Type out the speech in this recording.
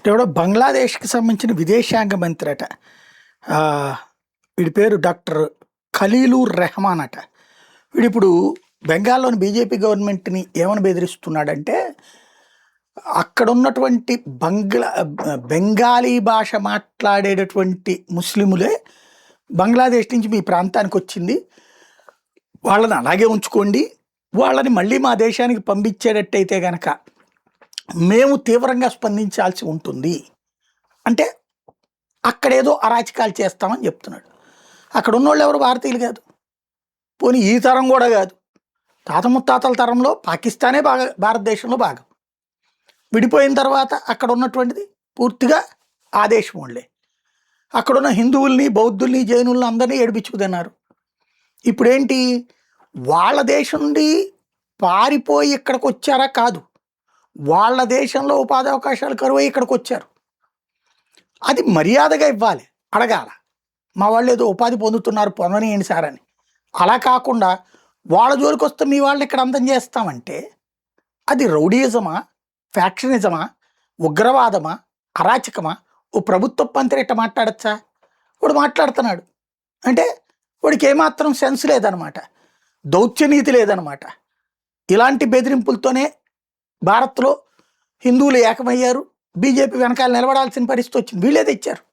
ఎవడో బంగ్లాదేశ్కి సంబంధించిన విదేశాంగ మంత్రి అట. వీడి పేరు డాక్టర్ ఖలీలూర్ రెహమాన్ అట. వీడిప్పుడు బెంగాల్లోని బీజేపీ గవర్నమెంట్ని ఏమని బెదిరిస్తున్నాడంటే, అక్కడ ఉన్నటువంటి బెంగాలీ భాష మాట్లాడేటటువంటి ముస్లిములే బంగ్లాదేశ్ నుంచి మీ ప్రాంతానికి వచ్చింది, వాళ్ళని అలాగే ఉంచుకోండి, వాళ్ళని మళ్ళీ మా దేశానికి పంపించేటట్టయితే గనక మేము తీవ్రంగా స్పందించాల్సి ఉంటుంది అంటే అక్కడేదో అరాచకాలు చేస్తామని చెప్తున్నాడు. అక్కడ ఉన్నోళ్ళు ఎవరు భారతీయులు కాదు, పోనీ ఈ తరం కూడా కాదు, తాత ముత్తాతల తరంలో పాకిస్తానే భారతదేశంలో భాగం. విడిపోయిన తర్వాత అక్కడ ఉన్నటువంటిది పూర్తిగా ఆ దేశం వాళ్ళే. అక్కడున్న హిందువుల్ని, బౌద్ధుల్ని, జైనుల్ని అందరినీ ఏడిపించుకుతున్నారు. ఇప్పుడేంటి, వాళ్ళ దేశం నుండి పారిపోయి ఇక్కడికి వచ్చారా? కాదు, వాళ్ళ దేశంలో ఉపాధి అవకాశాలు కరువై ఇక్కడికి వచ్చారు. అది మర్యాదగా ఇవ్వాలి, అడగాల. మా వాళ్ళు ఏదో ఉపాధి పొందుతున్నారు, పొందనియండి సార్ అని. అలా కాకుండా వాళ్ళ జోలికి వస్తే మీ వాళ్ళని ఇక్కడ అందం చేస్తామంటే అది రౌడీయిజమా, ఫ్యాక్షనిజమా, ఉగ్రవాదమా, అరాచకమా? ఓ ప్రభుత్వ మంత్రి ఇట్ట మాట్లాడచ్చా? వాడు మాట్లాడుతున్నాడు అంటే వాడికి ఏమాత్రం సెన్స్ లేదనమాట, దౌత్యనీతి లేదనమాట. ఇలాంటి బెదిరింపులతోనే భారత్లో హిందువులు ఏకమయ్యారు, బీజేపీ వెనకాల నిలబడాల్సిన పరిస్థితి వచ్చింది. వీళ్ళే తెచ్చారు.